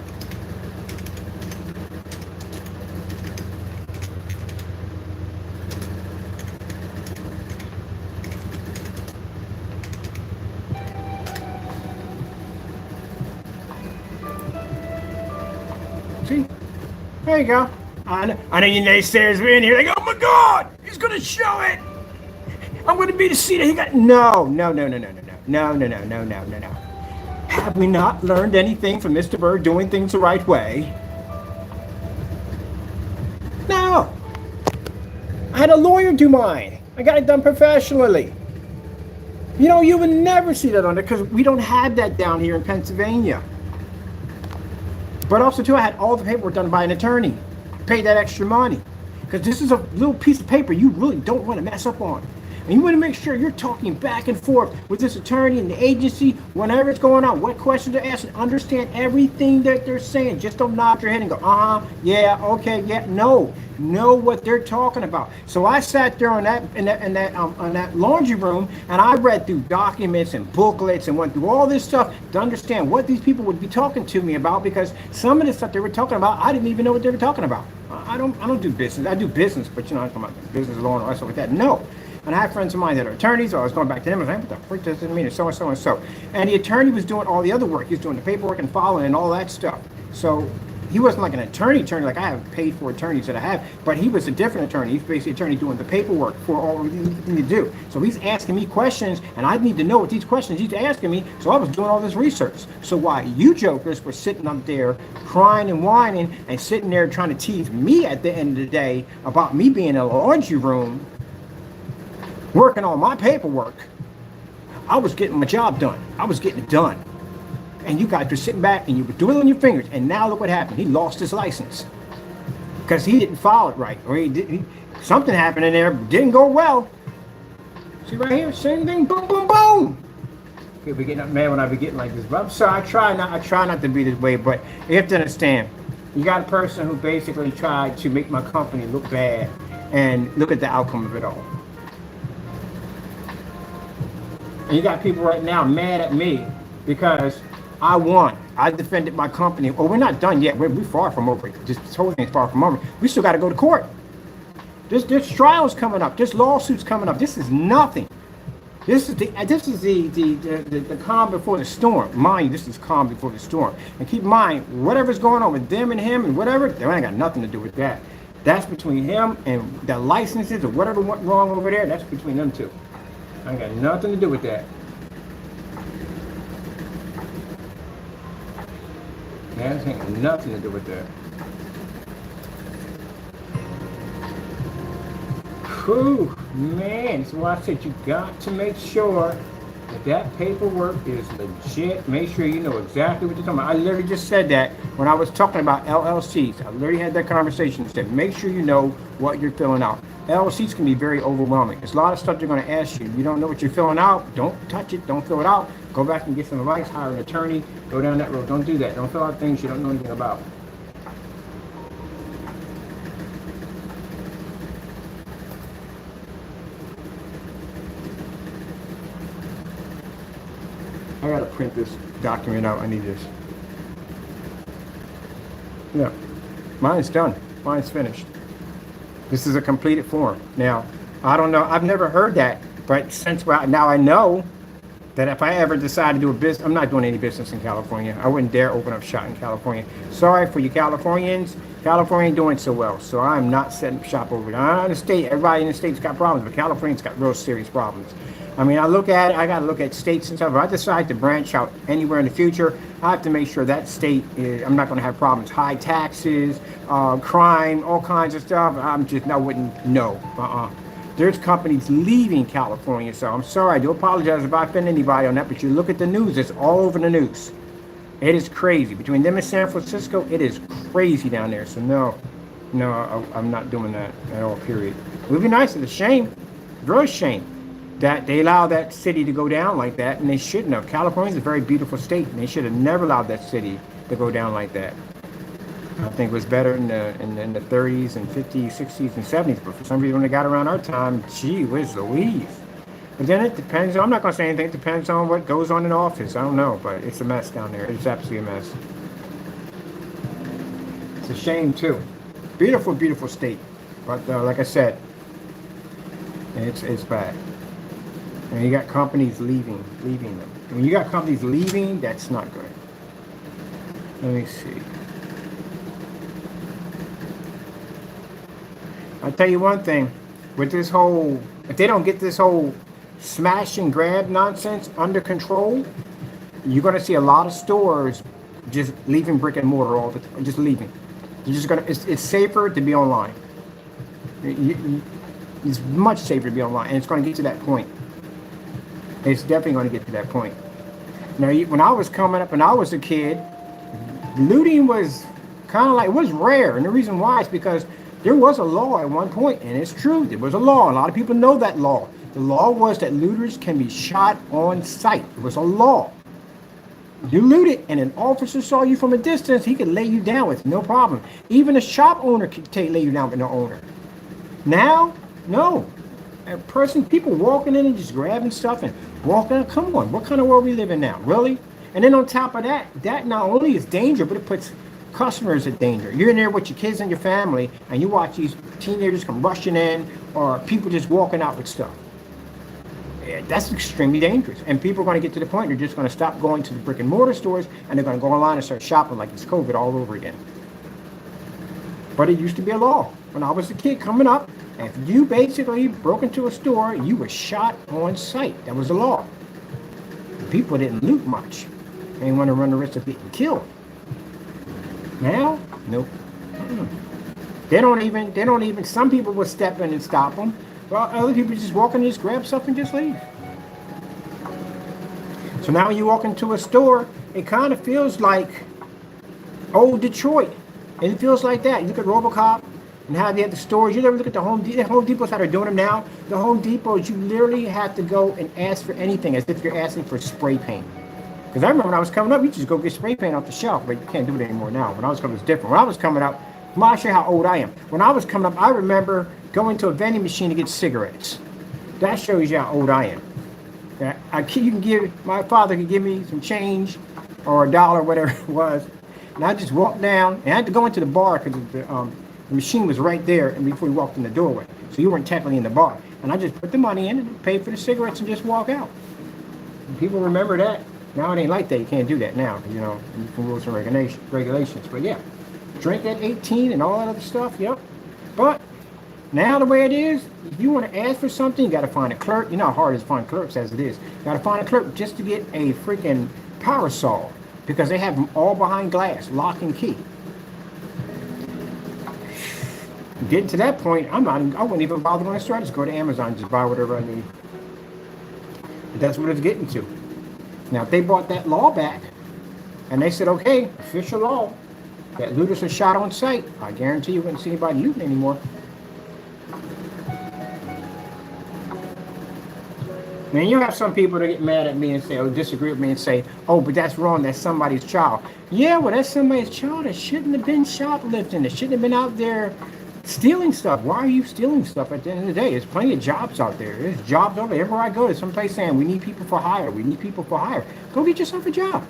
See? There you go. I know you naysayers were in here like, oh my God, he's gonna show it. I'm gonna be the seat that he got. No. Have we not learned anything from Mr. Bird doing things the right way? No. I had a lawyer do mine. I got it done professionally. You know, you would never see that on there because we don't have that down here in Pennsylvania. But also, too, I had all the paperwork done by an attorney. Pay that extra money. Because this is a little piece of paper you really don't want to mess up on. And you want to make sure you're talking back and forth with this attorney and the agency whenever it's going on, what questions they're asking, understand everything that they're saying. Just don't nod your head and go, yeah, okay, yeah, no. Know what they're talking about. So I sat there on that laundry room and I read through documents and booklets and went through all this stuff to understand what these people would be talking to me about, because some of the stuff they were talking about, I didn't even know what they were talking about. I don't do business. I do business, but you know, I'm talking about business law and all that stuff like that. No. And I have friends of mine that are attorneys, so I was going back to them and I was like, what the frick does it mean? It's so and so and so. And the attorney was doing all the other work. He was doing the paperwork and filing and all that stuff. So he wasn't like an attorney like I have paid for attorneys that I have, but he was a different attorney. He's basically an attorney doing the paperwork for all we need to do. So he's asking me questions, and I need to know what these questions he's asking me, so I was doing all this research. So while you jokers were sitting up there crying and whining and sitting there trying to tease me at the end of the day about me being in a laundry room, working on my paperwork, I was getting my job done. I was getting it done. And you guys were sitting back and you were doing it on your fingers. And now look what happened. He lost his license because he didn't file it right. Or something happened in there, didn't go well. See right here, same thing, boom, boom, boom. Okay, be getting up mad when I be getting like this. But I'm sorry, I try not to be this way, but you have to understand. You got a person who basically tried to make my company look bad, and look at the outcome of it all. And you got people right now mad at me because I won. I defended my company. Oh, we're not done yet. We're far from over. This whole thing's far from over. We still got to go to court. This trial's coming up. This lawsuit's coming up. This is nothing. This is the calm before the storm. Mind you, this is calm before the storm. And keep in mind, whatever's going on with them and him and whatever, they ain't got nothing to do with that. That's between him and the licenses or whatever went wrong over there. That's between them two. I ain't got nothing to do with that. That ain't got nothing to do with that. Whew, man, so I said you got to make sure that paperwork is legit. Make sure you know exactly what you're talking about. I literally just said that when I was talking about LLCs. I literally had that conversation and said, make sure you know what you're filling out. LLCs can be very overwhelming. There's a lot of stuff they're going to ask you. If you don't know what you're filling out, don't touch it. Don't fill it out. Go back and get some advice. Hire an attorney. Go down that road. Don't do that. Don't fill out things you don't know anything about. I gotta print this document out. I need this. Yeah, mine's done. Mine's finished. This is a completed form. Now, I don't know. I've never heard that, but now I know that if I ever decide to do a business, I'm not doing any business in California. I wouldn't dare open up shop in California. Sorry for you Californians. California ain't doing so well, so I'm not setting up shop over there. I understand everybody in the state's got problems, but California's got real serious problems. I mean, I look at it, I got to look at states and stuff. If I decide to branch out anywhere in the future, I have to make sure that state is, I'm not going to have problems. High taxes, crime, all kinds of stuff. I wouldn't know. There's companies leaving California, so I'm sorry. I do apologize if I offend anybody on that, but you look at the news, it's all over the news. It is crazy. Between them and San Francisco, it is crazy down there, so no. No, I'm not doing that at all, period. It would be nice. It's a shame, real shame, that they allow that city to go down like that, and they shouldn't have. California's a very beautiful state, and they should have never allowed that city to go down like that. I think it was better in the 30s and 50s, 60s, and 70s, but for some reason when it got around our time, gee whiz Louise. But then it depends, I'm not going to say anything, it depends on what goes on in office. I don't know, but it's a mess down there. It's absolutely a mess. It's a shame, too. Beautiful, beautiful state. But like I said, it's bad. And you got companies leaving them. When you got companies leaving, that's not good. Let me see. I'll tell you one thing. With this whole, if they don't get this whole smash and grab nonsense under control, you're going to see a lot of stores just leaving brick and mortar all the time, just leaving. You're just going to, it's safer to be online. It's much safer to be online, and it's going to get to that point. It's definitely going to get to that point. Now, when I was coming up and I was a kid, looting was kind of like, it was rare. And the reason why is because there was a law at one point, and it's true, there was a law. A lot of people know that law. The law was that looters can be shot on sight. It was a law. You looted, and an officer saw you from a distance, he could lay you down with no problem. Even a shop owner could lay you down with no owner. Now, no. People walking in and just grabbing stuff and walking out. Come on, what kind of world we live in now? Really? And then on top of that, that not only is danger, but it puts customers at danger. You're in there with your kids and your family, and you watch these teenagers come rushing in, or people just walking out with stuff. Yeah, that's extremely dangerous. And people are going to get to the point they're just going to stop going to the brick and mortar stores, and they're going to go online and start shopping like it's COVID all over again. But it used to be a law. When I was a kid coming up, if you basically broke into a store, you were shot on sight. That was the law. People didn't loot much. They didn't want to run the risk of getting killed. Now, nope. They don't even, some people will step in and stop them. Well, other people just walk in and just grab stuff and just leave. So now when you walk into a store, it kind of feels like old Detroit. And it feels like that. You look at RoboCop and how they have the stores. You ever look at the Home Depots that are doing them now? The Home Depots, you literally have to go and ask for anything as if you're asking for spray paint. Because I remember when I was coming up, you just go get spray paint off the shelf, but you can't do it anymore now. When I was coming up, it was different. When I was coming up, I'm not sure how old I am. When I was coming up, I remember going to a vending machine to get cigarettes. That shows you how old I am. My father could give me some change or $1, whatever it was, and I just walked down, and I had to go into the bar because the machine was right there, and before you walked in the doorway, so you weren't technically in the bar. And I just put the money in and paid for the cigarettes and just walk out. And people remember that. Now it ain't like that. You can't do that now, you know, from rules and regulations. But yeah, drink at 18 and all that other stuff. Yep. But now the way it is, if you want to ask for something, you got to find a clerk. You know how hard it is to find clerks as it is. You got to find a clerk just to get a freaking power saw because they have them all behind glass, lock and key. Getting to that point, I wouldn't even bother going to the store. I just go to Amazon and just buy whatever I need. But that's what it's getting to. Now, if they brought that law back and they said, okay, official law, that looters are shot on sight, I guarantee you wouldn't see anybody looting anymore. Now, you have some people that get mad at me and say, or disagree with me and say, oh, but that's wrong, that's somebody's child. Yeah, well, that's somebody's child that shouldn't have been shoplifting, that shouldn't have been out there stealing stuff. Why are you stealing stuff at the end of the day? There's plenty of jobs out there. There's jobs over there. Everywhere I go, there's someplace saying, we need people for hire. We need people for hire. Go get yourself a job.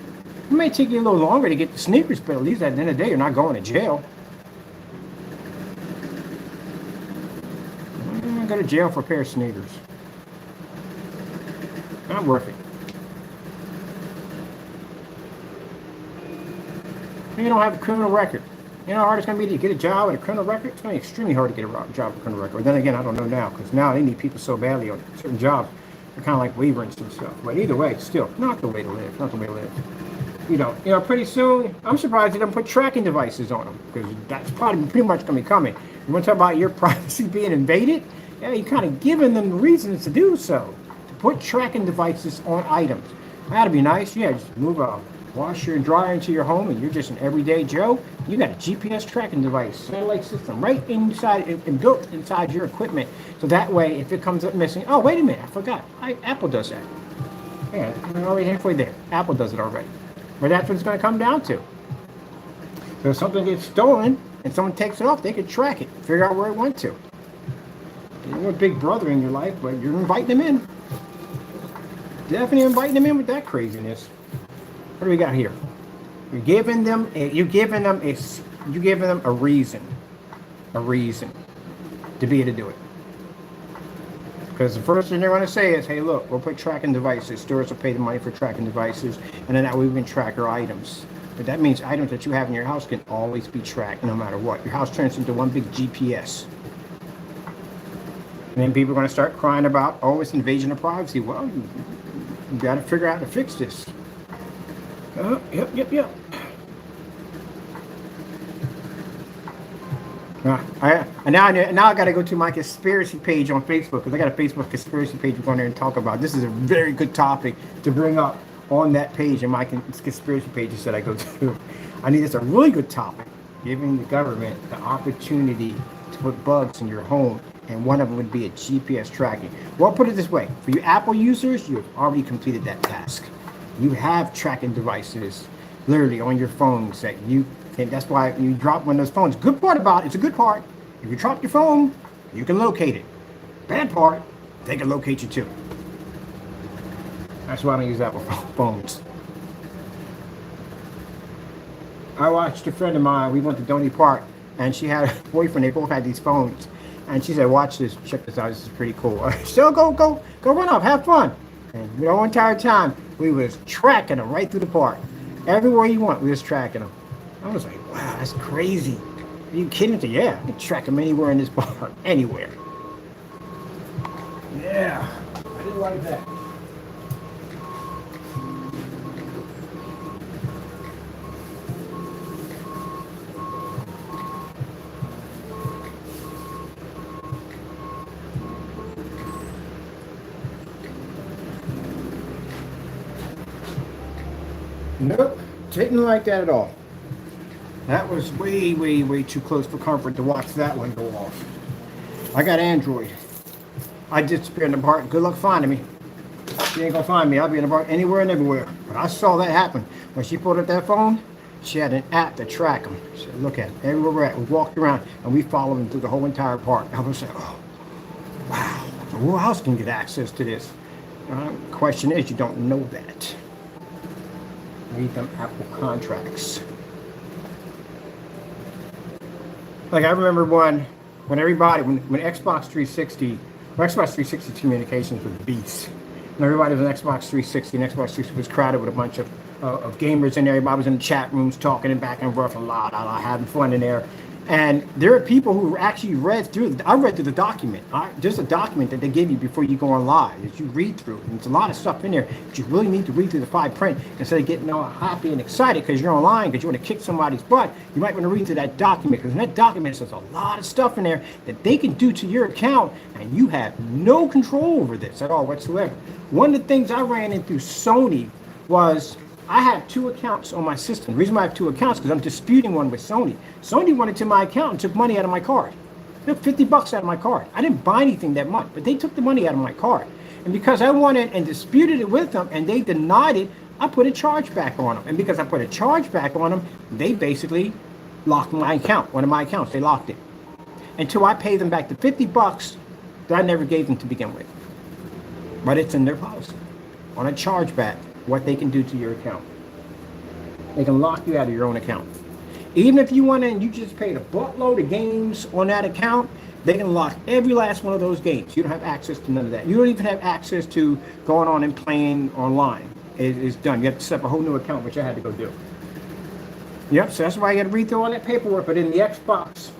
It may take you a little longer to get the sneakers, but at least at the end of the day, you're not going to jail. I'm going to go to jail for a pair of sneakers. Not worth it. You don't have a criminal record. You know how hard it's going to be to get a job with a criminal record? It's going to be extremely hard to get a job with a criminal record. But then again, I don't know now, because now they need people so badly on certain jobs. They're kind of like waivers and stuff. But either way, still, not the way to live. Not the way to live. You know, pretty soon, I'm surprised they don't put tracking devices on them, because that's probably pretty much going to be coming. You want to talk about your privacy being invaded? Yeah, you're kind of giving them reasons to do so. To put tracking devices on items. That'd be nice. Yeah, just move a washer and dryer into your home, and you're just an everyday Joe, you got a GPS tracking device, satellite system right inside and built inside your equipment. So that way, if it comes up missing, oh, wait a minute, I forgot. Apple does that. Yeah, we're already halfway there. Apple does it already. But that's what it's going to come down to. So if something gets stolen and someone takes it off, they can track it, figure out where it went to. You don't want Big Brother in your life, but you're inviting them in. Definitely inviting them in with that craziness. What do we got here? You're giving them a reason to be able to do it. Because the first thing they're going to say is, hey, look, we'll put tracking devices. Stores will pay the money for tracking devices, and then that way we can track your items. But that means items that you have in your house can always be tracked no matter what. Your house turns into one big GPS. And then people are going to start crying about, oh, it's invasion of privacy. Well, you got to figure out how to fix this. Yep. Now I got to go to my conspiracy page on Facebook, because I got a Facebook conspiracy page we're going there and talk about. This is a very good topic to bring up on that page in my conspiracy pages that I go to. It's a really good topic, giving the government the opportunity to put bugs in your home, and one of them would be a GPS tracking. Well, put it this way, for you Apple users, you have already completed that task. You have tracking devices literally on your phones that you can, that's why you drop one of those phones. Good part about it, it's a good part. If you drop your phone, you can locate it. Bad part, they can locate you too. That's why I don't use Apple phones. I watched a friend of mine, we went to Donny Park, and she had a boyfriend, they both had these phones. And she said, watch this, check this out, this is pretty cool. So go run off, have fun. And the whole entire time, we was tracking them right through the park. Everywhere you went, we was tracking them. I was like, wow, that's crazy. Are you kidding me? Yeah, I can track them anywhere in this park, anywhere. Yeah, I didn't like that. Nope, didn't like that at all. That was way too close for comfort to watch that one go off. I got Android. I disappear in the park. Good luck finding me. She ain't gonna find me. I'll be in the park anywhere and everywhere. But I saw that happen. When she pulled up that phone, she had an app to track them. She said, look at it. Everywhere we're at, we walked around and we followed them through the whole entire park. I was like, oh, wow. So who else can get access to this? Question is, you don't know that. Read them Apple contracts. Like I remember when Xbox 360 communications was beast. And everybody was on Xbox 360, and Xbox 360 was crowded with a bunch of gamers in there. Everybody was in the chat rooms talking and back and forth a lot, having fun in there. And there are people who actually read through. I read through the document. There's a document that they give you before you go on live that you read through. And there's a lot of stuff in there, but you really need to read through the fine print instead of getting all happy and excited because you're online because you want to kick somebody's butt. You might want to read through that document, because in that document there's a lot of stuff in there that they can do to your account, and you have no control over this at all whatsoever. One of the things I ran into Sony was, I have 2 accounts on my system. The reason why I have 2 accounts is because I'm disputing one with Sony. Sony went into my account and took money out of my card. They took $50 out of my card. I didn't buy anything that much, but they took the money out of my card. And because I wanted and disputed it with them and they denied it, I put a chargeback on them. And because I put a chargeback on them, they basically locked my account, one of my accounts. They locked it. Until I paid them back the $50 that I never gave them to begin with. But it's in their policy. On a chargeback, what they can do to your account. They can lock you out of your own account. Even if you went in and you just paid a buttload of games on that account, they can lock every last one of those games. You don't have access to none of that. You don't even have access to going on and playing online. It's done. You have to set up a whole new account, which I had to go do. Yep, so that's why you got to read through all that paperwork. But in the Xbox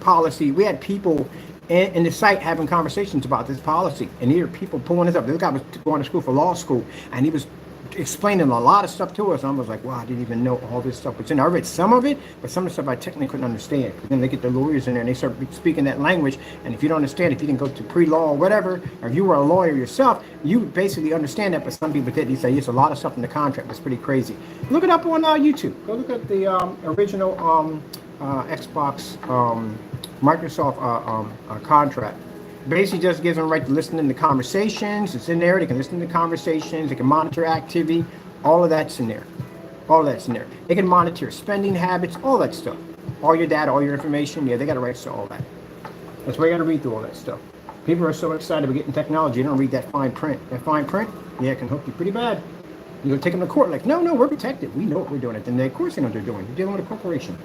policy, we had people in the site having conversations about this policy, and here are people pulling this up. This guy was going to school for law school, and he was explaining a lot of stuff to us. I was like, wow, I didn't even know all this stuff was in there. I read some of it, but some of the stuff I technically couldn't understand. Then they get the lawyers in there and they start speaking that language. And if you don't understand, if you didn't go to pre-law or whatever, or if you were a lawyer yourself, you basically understand that. But some people didn't. They say it's a lot of stuff in the contract. It's pretty crazy. Look it up on YouTube. Go look at the original Xbox Microsoft contract. Basically just gives them the right to listen in the conversations. It's in there. They can listen to the conversations. They can monitor activity. All of that's in there. All of that's in there. They can monitor your spending habits, all that stuff. All your data, all your information. Yeah, they got the rights to all that. That's why you got to read through all that stuff. People are so excited about getting technology. They don't read that fine print. That fine print, yeah, it can hook you pretty bad. You go take them to court like, no, we're protected. We know what we're doing. At the end of the day, of course they know what they're doing. They're dealing with a corporation.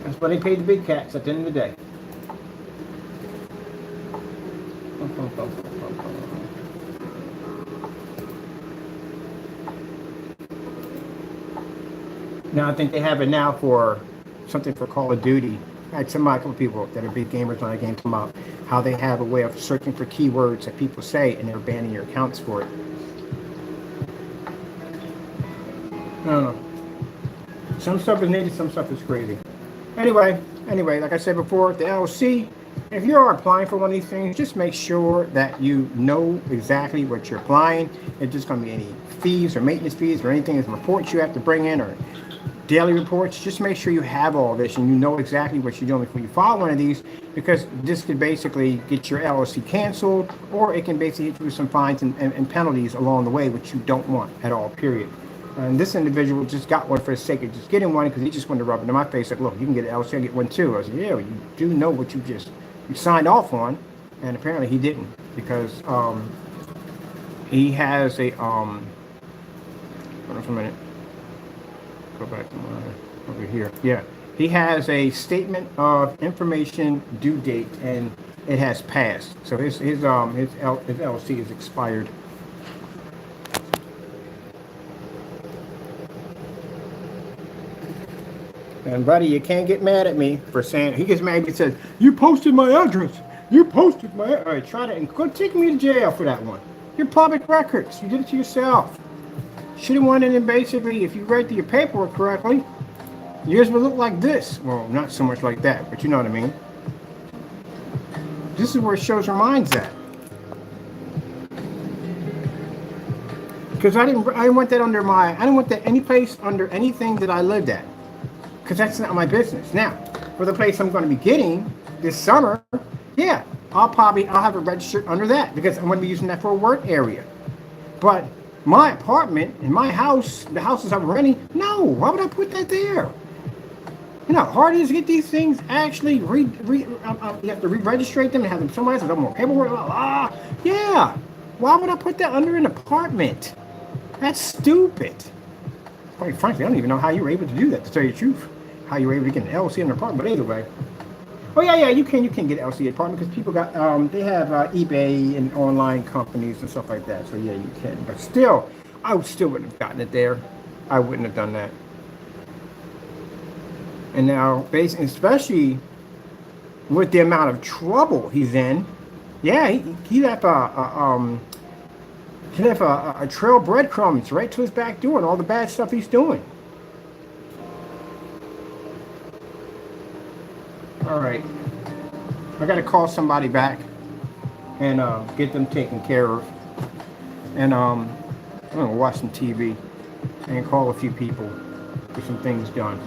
That's why they pay the big cats at the end of the day. Now I think they have it now for something for Call of Duty. I had a couple of people that are big gamers on the game come out, how they have a way of searching for keywords that people say and they're banning your accounts for it. I don't know. Some stuff is needed, some stuff is crazy. Anyway, like I said before, the LLC, if you are applying for one of these things, just make sure that you know exactly what you're applying. If there's going to be any fees or maintenance fees or anything, reports you have to bring in or daily reports, just make sure you have all this and you know exactly what you're doing before you file one of these, because this could basically get your LLC canceled, or it can basically hit you with some fines and penalties along the way, which you don't want at all, period. And this individual just got one for the sake of just getting one because he just wanted to rub it in my face. Like, look, you can get an LLC, I get one too. I said, yeah, you do know what you signed off on, and apparently he didn't, because he has a hold on for a minute. Go back to over here. Yeah, he has a statement of information due date, and it has passed. So his LLC is expired. And buddy, you can't get mad at me for saying, he gets mad at me and says, you posted my address. You posted my, all right, try to, and go take me to jail for that one. Your public records, you did it to yourself. Should have went in and basically, if you write your paperwork correctly, yours would look like this. Well, not so much like that, but you know what I mean. This is where it shows our minds at. Because I didn't want that under I didn't want that any place under anything that I lived at. Because that's not my business. Now, for the place I'm going to be getting this summer, yeah, I'll have it registered under that because I'm going to be using that for a work area. But my apartment and my house, the houses I'm renting, no, why would I put that there? You know how hard it is to get these things actually, you have to re-registrate them and have them somewhere else, more paperwork, yeah. Why would I put that under an apartment? That's stupid. Quite frankly, I don't even know how you were able to do that, to tell you the truth. How you were able to get an LLC in an apartment, but anyway. Oh yeah, you can get an LLC apartment because people got, they have eBay and online companies and stuff like that. So yeah, you can. But still, I wouldn't have gotten it there. I wouldn't have done that. And now, basically, especially with the amount of trouble he's in, yeah, he left a trail of breadcrumbs right to his back door and all the bad stuff he's doing. All right, I got to call somebody back and get them taken care of. And I'm going to watch some TV and call a few people, get some things done.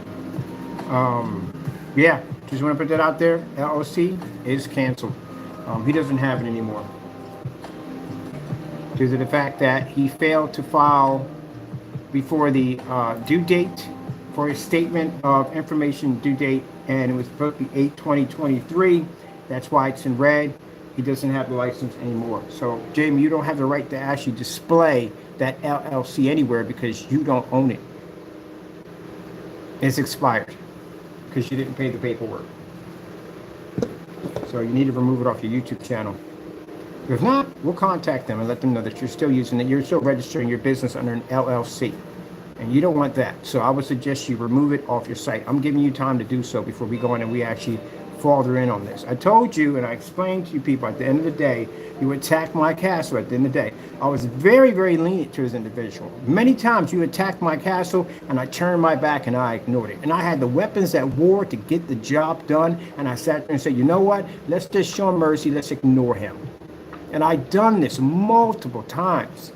Yeah, just want to put that out there. LLC is canceled. He doesn't have it anymore. Due to the fact that he failed to file before the due date for his statement of information due date, and it was supposed to be 8/20/23. That's why it's in red. He doesn't have the license anymore. So, Jamie, you don't have the right to actually display that LLC anywhere because you don't own it. It's expired because you didn't pay the paperwork. So you need to remove it off your YouTube channel. If not, we'll contact them and let them know that you're still using it. You're still registering your business under an LLC. And you don't want that. So I would suggest you remove it off your site. I'm giving you time to do so before we go in and we actually father in on this. I told you and I explained to you people at the end of the day, you attack my castle at the end of the day. I was very, very lenient to this individual. Many times you attacked my castle and I turned my back and I ignored it. And I had the weapons at war to get the job done. And I sat there and said, you know what? Let's just show him mercy. Let's ignore him. And I've done this multiple times.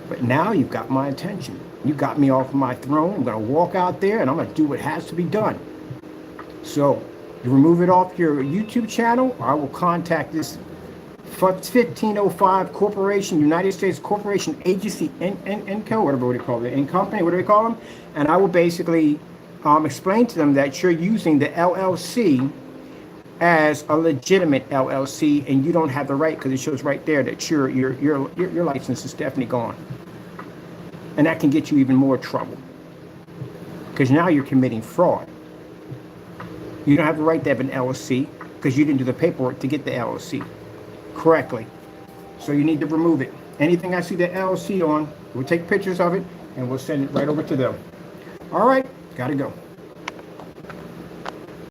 But now you've got my attention. You got me off of my throne. I'm going to walk out there and I'm going to do what has to be done. So you remove it off your YouTube channel, or I will contact this 1505 Corporation, United States Corporation Agency, Inco, whatever they call it, in company, what do they call them? And I will basically explain to them that you're using the LLC as a legitimate LLC, and you don't have the right, because it shows right there that your license is definitely gone, and that can get you even more trouble, because now you're committing fraud. You don't have the right to have an LLC because you didn't do the paperwork to get the LLC correctly. So you need to remove it. Anything I see the LLC on, we'll take pictures of it and we'll send it right over to them. All right, gotta go.